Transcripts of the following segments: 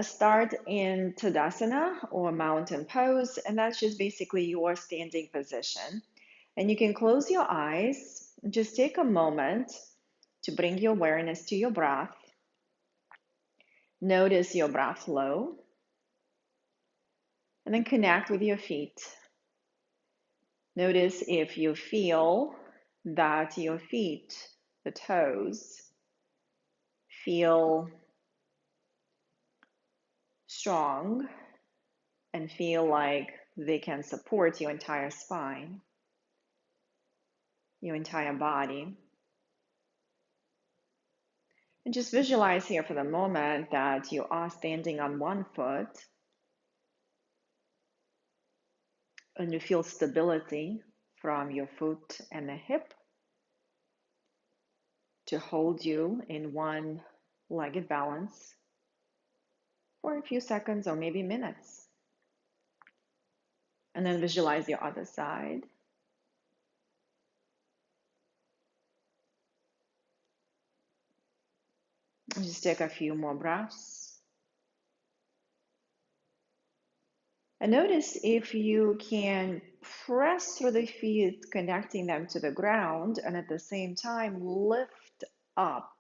Start in Tadasana or mountain pose, and that's just basically your standing position. And you can close your eyes. Just take a moment to bring your awareness to your breath. Notice your breath flow, and then connect with your feet. Notice if you feel that your feet, the toes, feel strong and feel like they can support your entire spine, your entire body. And just visualize here for the moment that you are standing on one foot and you feel stability from your foot and the hip to hold you in one-legged balance for a few seconds or maybe minutes. And then visualize your other side. And just take a few more breaths. And notice if you can press through the feet, connecting them to the ground, and at the same time lift up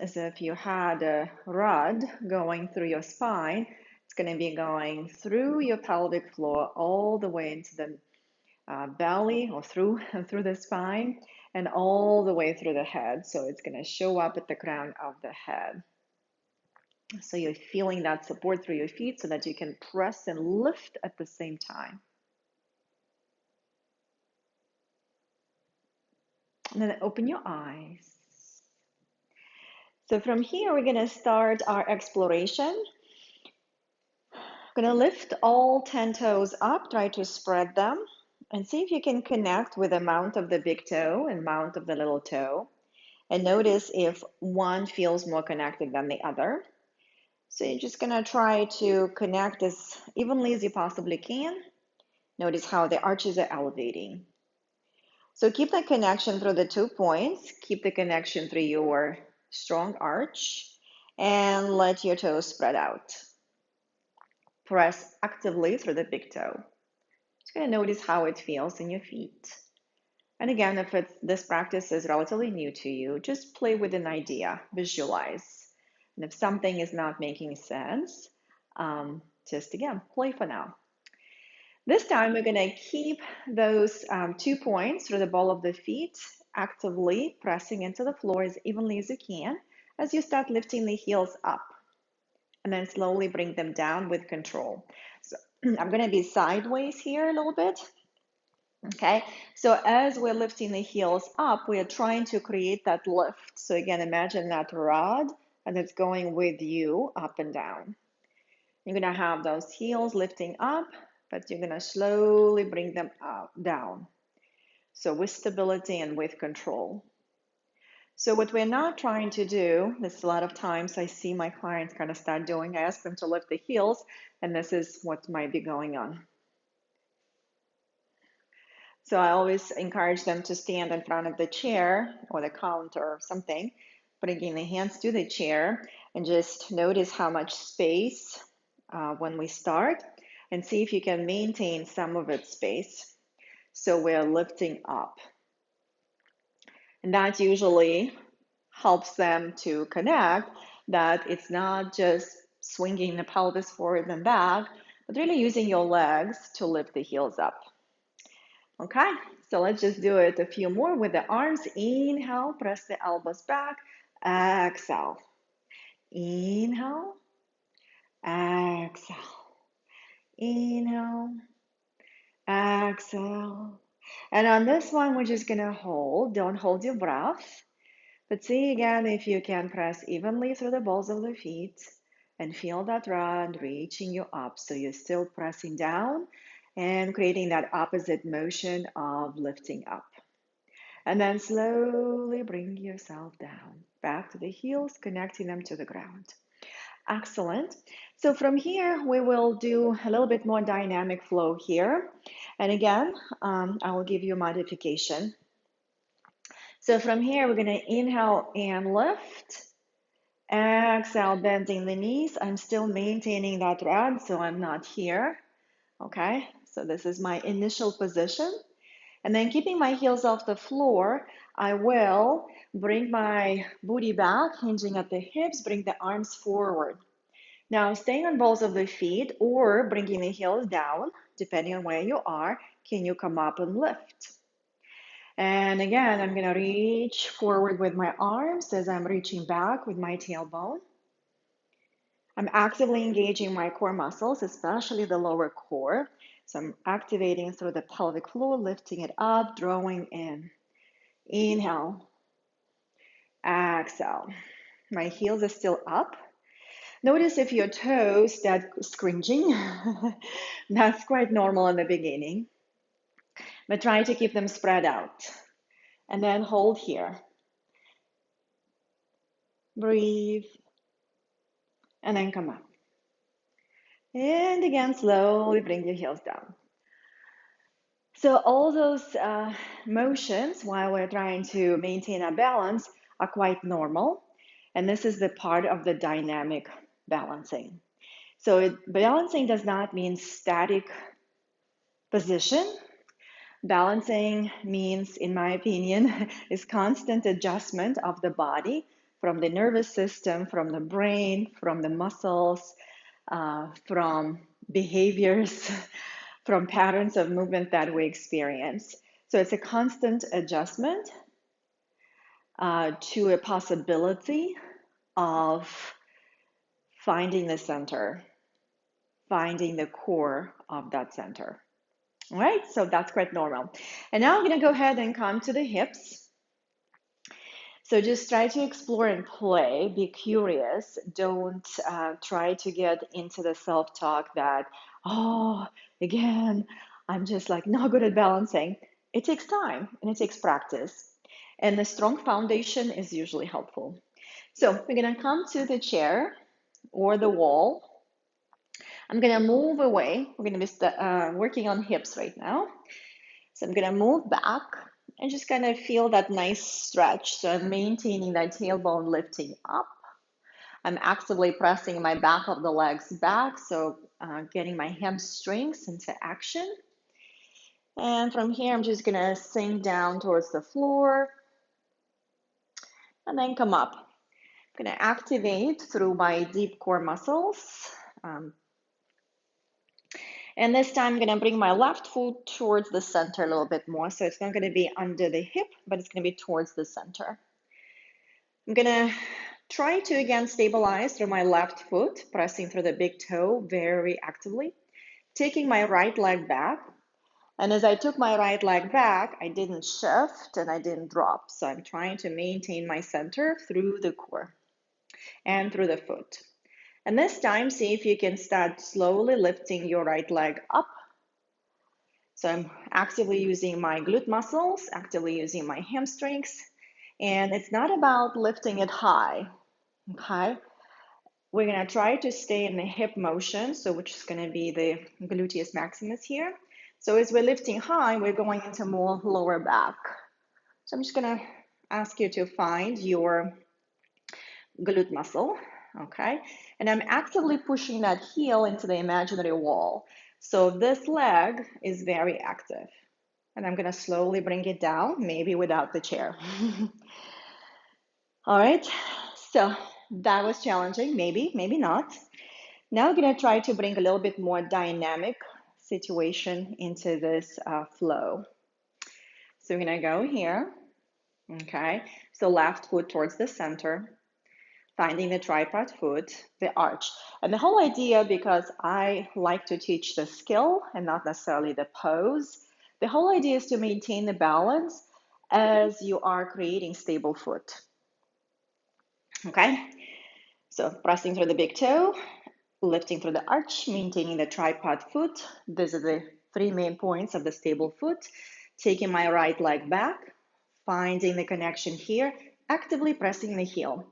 as if you had a rod going through your spine. It's going to be going through your pelvic floor all the way into the belly or through the spine and all the way through the head. So it's going to show up at the crown of the head. So you're feeling that support through your feet so that you can press and lift at the same time. And then open your eyes. So from here, we're going to start our exploration. We're going to lift all 10 toes up, try to spread them, and see if you can connect with the mount of the big toe and mount of the little toe. And notice if one feels more connected than the other. So you're just going to try to connect as evenly as you possibly can. Notice how the arches are elevating. So keep the connection through the 2 points. Keep the connection through your strong arch. And let your toes spread out. Press actively through the big toe. Just going to notice how it feels in your feet. And again, if this practice is relatively new to you, just play with an idea, visualize. And if something is not making sense, just again, play for now. This time, we're going to keep those 2 points through the ball of the feet, actively pressing into the floor as evenly as you can as you start lifting the heels up. And then slowly bring them down with control. So I'm going to be sideways here a little bit. Okay, so as we're lifting the heels up, we are trying to create that lift. So again, imagine that rod and it's going with you up and down. You're going to have those heels lifting up, but you're going to slowly bring them down. So with stability and with control. So what we're not trying to do, this is a lot of times I see my clients kind of start doing, I ask them to lift the heels, and this is what might be going on. So I always encourage them to stand in front of the chair or the counter or something, bringing the hands to the chair, and just notice how much space when we start, and see if you can maintain some of its space. So we're lifting up. And that usually helps them to connect that it's not just swinging the pelvis forward and back, but really using your legs to lift the heels up. Okay, so let's just do it a few more with the arms. Inhale, press the elbows back. Exhale. Inhale. Exhale. Inhale. Exhale. And on this one, we're just going to hold. Don't hold your breath. But see again if you can press evenly through the balls of the feet and feel that rod reaching you up. So you're still pressing down and creating that opposite motion of lifting up. And then slowly bring yourself down, back to the heels, connecting them to the ground. Excellent. So from here, we will do a little bit more dynamic flow here. And again, I will give you a modification. So from here, we're going to inhale and lift. Exhale, bending the knees. I'm still maintaining that rod, so I'm not here. Okay, so this is my initial position. And then keeping my heels off the floor, I will bring my booty back, hinging at the hips, bring the arms forward. Now, staying on balls of the feet or bringing the heels down, depending on where you are, can you come up and lift? And again, I'm going to reach forward with my arms as I'm reaching back with my tailbone. I'm actively engaging my core muscles, especially the lower core. So I'm activating through the pelvic floor, lifting it up, drawing in. Inhale, exhale. My heels are still up. Notice if your toes start scringing. That's quite normal in the beginning, but try to keep them spread out. And then hold here. Breathe, and then come up. And again, slowly bring your heels down. So all those motions while we're trying to maintain our balance are quite normal. And this is the part of the dynamic balancing. So balancing does not mean static position. Balancing means, in my opinion, is constant adjustment of the body from the nervous system, from the brain, from the muscles, from behaviors, from patterns of movement that we experience. So it's a constant adjustment to a possibility of finding the center, finding the core of that center. All right, so that's quite normal. And now I'm going to go ahead and come to the hips. So just try to explore and play, be curious. Don't try to get into the self-talk that, oh, again, I'm just like not good at balancing. It takes time and it takes practice. And the strong foundation is usually helpful. So we're going to come to the chair or the wall. I'm going to move away. We're going to be working on hips right now. So I'm going to move back and just kind of feel that nice stretch. So I'm maintaining that tailbone lifting up. I'm actively pressing my back of the legs back, so getting my hamstrings into action. And from here, I'm just going to sink down towards the floor and then come up. I'm going to activate through my deep core muscles. And this time I'm going to bring my left foot towards the center a little bit more. So it's not going to be under the hip, but it's going to be towards the center. I'm going to try to again stabilize through my left foot, pressing through the big toe very actively, taking my right leg back. And as I took my right leg back, I didn't shift and I didn't drop. So I'm trying to maintain my center through the core and through the foot. And this time, see if you can start slowly lifting your right leg up. So I'm actively using my glute muscles, actively using my hamstrings. And it's not about lifting it high, okay? We're gonna try to stay in the hip motion, so which is gonna be the gluteus maximus here. So as we're lifting high, we're going into more lower back. So I'm just gonna ask you to find your glute muscle, okay? And I'm actively pushing that heel into the imaginary wall. So this leg is very active. And I'm gonna slowly bring it down, maybe without the chair. All right, so that was challenging, maybe, maybe not. Now I'm gonna try to bring a little bit more dynamic situation into this flow. So we're gonna go here, okay? So left foot towards the center, finding the tripod foot, the arch. And the whole idea, because I like to teach the skill and not necessarily the pose, the whole idea is to maintain the balance as you are creating stable foot. Okay, so pressing through the big toe, lifting through the arch, maintaining the tripod foot. These are the three main points of the stable foot. Taking my right leg back, finding the connection here, actively pressing the heel.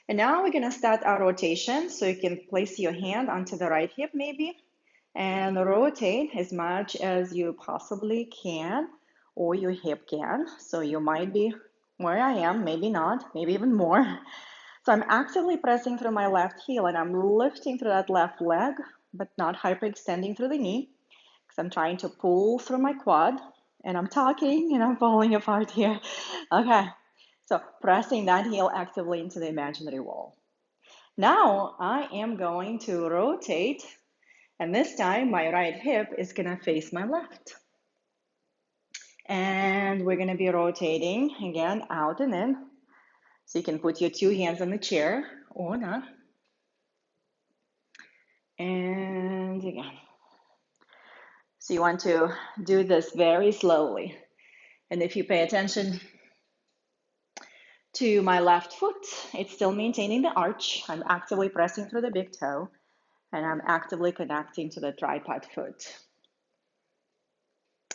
And now we're gonna start our rotation. So you can place your hand onto the right hip maybe, and rotate as much as you possibly can, or your hip can. So you might be where I am, maybe not, maybe even more. So I'm actively pressing through my left heel and I'm lifting through that left leg, but not hyperextending through the knee because I'm trying to pull through my quad and I'm talking and I'm falling apart here. Okay, so pressing that heel actively into the imaginary wall. Now I am going to rotate, and this time my right hip is gonna face my left. And we're gonna be rotating again out and in. So you can put your two hands on the chair or not. And again. So you want to do this very slowly. And if you pay attention to my left foot, it's still maintaining the arch. I'm actively pressing through the big toe and I'm actively connecting to the tripod foot.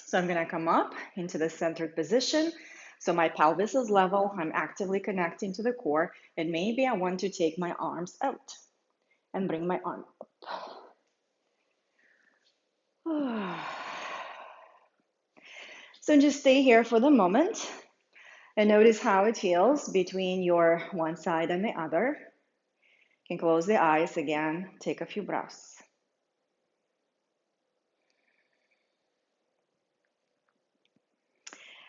So I'm gonna come up into the centered position. So my pelvis is level, I'm actively connecting to the core, and maybe I want to take my arms out and bring my arm up. So just stay here for the moment and notice how it feels between your one side and the other. You can close the eyes again, take a few breaths.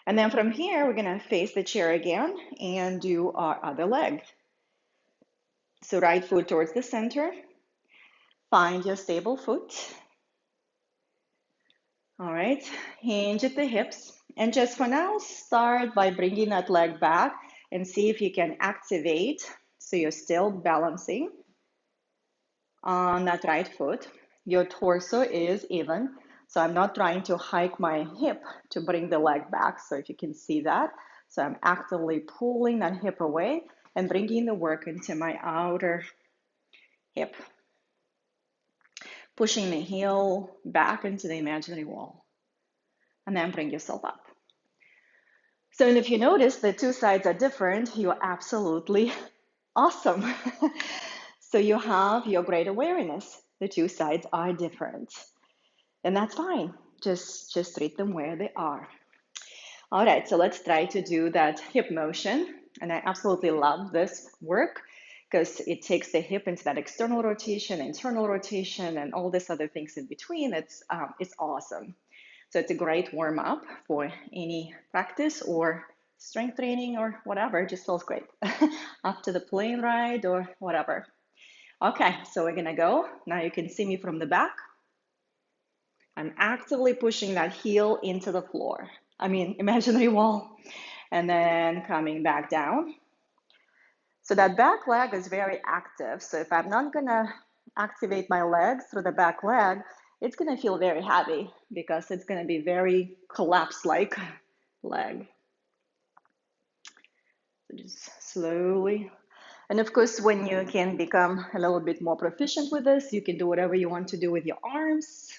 And then from here, we're gonna face the chair again and do our other leg. So right foot towards the center, find your stable foot. All right, hinge at the hips. And just for now, start by bringing that leg back and see if you can activate so you're still balancing on that right foot. Your torso is even, so I'm not trying to hike my hip to bring the leg back, so if you can see that. So I'm actively pulling that hip away and bringing the work into my outer hip. Pushing the heel back into the imaginary wall. And then bring yourself up. So and if you notice the two sides are different, you're absolutely awesome. So you have your great awareness. The two sides are different. And that's fine. Just treat them where they are. All right, so let's try to do that hip motion. And I absolutely love this work because it takes the hip into that external rotation, internal rotation, and all these other things in between. It's awesome. So it's a great warm up for any practice or strength training or whatever. It just feels great after the plane ride or whatever. Okay, so we're gonna go. Now you can see me from the back. I'm actively pushing that heel into the floor. Imaginary wall. And then coming back down. So that back leg is very active. So if I'm not gonna activate my legs through the back leg, it's gonna feel very heavy because it's gonna be very collapse-like leg. So just slowly. And of course, when you can become a little bit more proficient with this, you can do whatever you want to do with your arms.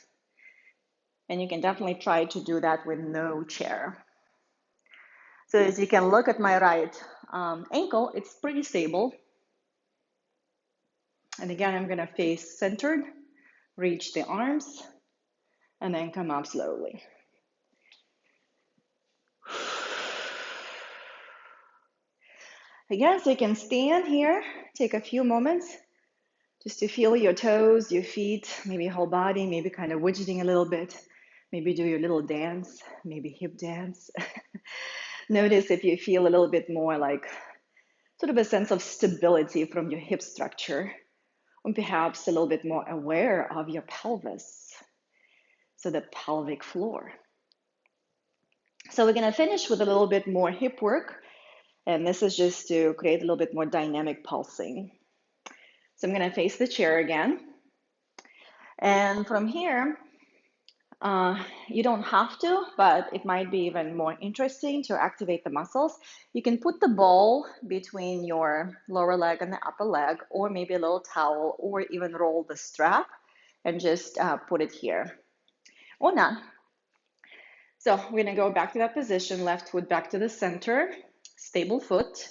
And you can definitely try to do that with no chair. So as you can look at my right ankle, it's pretty stable. And again, I'm gonna face centered, reach the arms, and then come up slowly. Again, so you can stand here, take a few moments just to feel your toes, your feet, maybe whole body, maybe kind of widgeting a little bit, maybe do your little dance, maybe hip dance. Notice if you feel a little bit more like sort of a sense of stability from your hip structure, or perhaps a little bit more aware of your pelvis, so the pelvic floor. So we're gonna finish with a little bit more hip work, and this is just to create a little bit more dynamic pulsing. So I'm gonna face the chair again. And from here, you don't have to, but it might be even more interesting to activate the muscles. You can put the ball between your lower leg and the upper leg, or maybe a little towel, or even roll the strap and just put it here, or not. So we're gonna go back to that position, left foot back to the center, stable foot.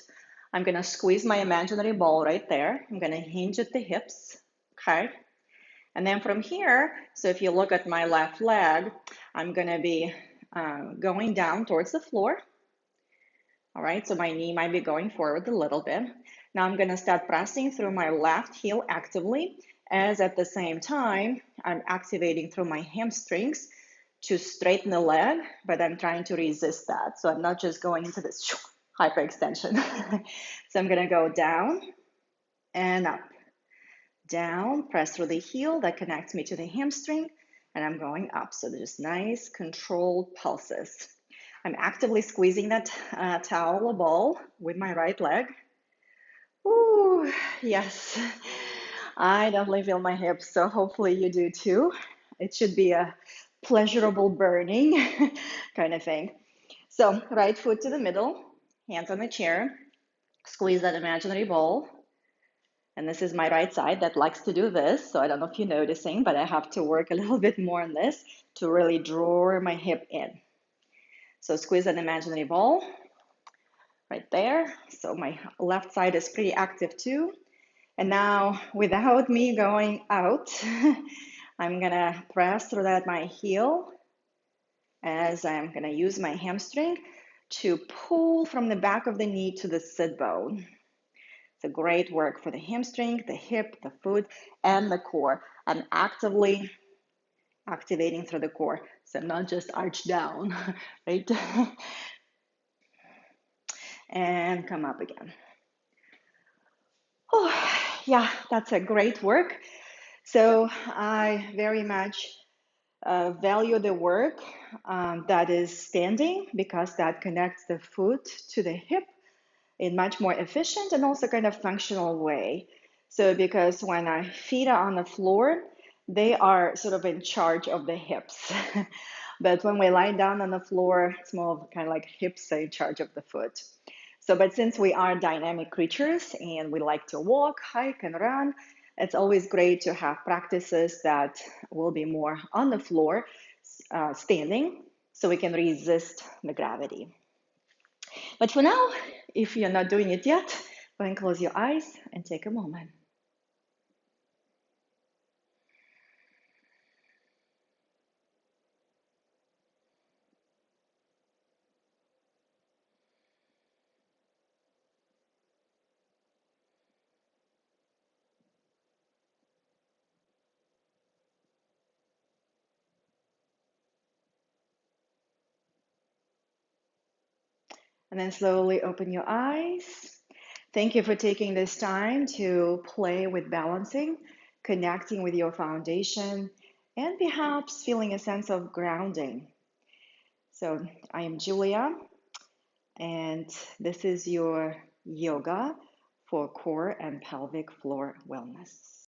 I'm gonna squeeze my imaginary ball right there. I'm gonna hinge at the hips, okay? And then from here, so if you look at my left leg, I'm gonna be going down towards the floor. All right, so my knee might be going forward a little bit. Now I'm going to start pressing through my left heel actively, as at the same time, I'm activating through my hamstrings to straighten the leg, but I'm trying to resist that. So I'm not just going into this hyperextension. So I'm going to go down and up, down, press through the heel that connects me to the hamstring, and I'm going up. So there's nice controlled pulses. I'm actively squeezing that towel or ball with my right leg. Ooh, yes. I definitely feel my hips, so hopefully you do too. It should be a pleasurable burning kind of thing. So right foot to the middle, hands on the chair, squeeze that imaginary ball. And this is my right side that likes to do this. So I don't know if you're noticing, but I have to work a little bit more on this to really draw my hip in. So squeeze an imaginary ball right there. So my left side is pretty active too. And now without me going out, I'm gonna press through that my heel as I'm gonna use my hamstring to pull from the back of the knee to the sit bone. It's a great work for the hamstring, the hip, the foot, and the core. I'm actively activating through the core. So I'm not just arched down, right? And come up again. Oh, yeah, that's a great work. So I very much value the work that is standing because that connects the foot to the hip in much more efficient and also kind of functional way. So because when our feet are on the floor, they are sort of in charge of the hips. But when we lie down on the floor, it's more of kind of like hips are in charge of the foot. So, but since we are dynamic creatures and we like to walk, hike, and run, it's always great to have practices that will be more on the floor, standing, so we can resist the gravity. But for now, if you're not doing it yet, go and close your eyes and take a moment. And then slowly open your eyes. Thank you for taking this time to play with balancing, connecting with your foundation, and perhaps feeling a sense of grounding. So, I am Julia, and this is your yoga for core and pelvic floor wellness.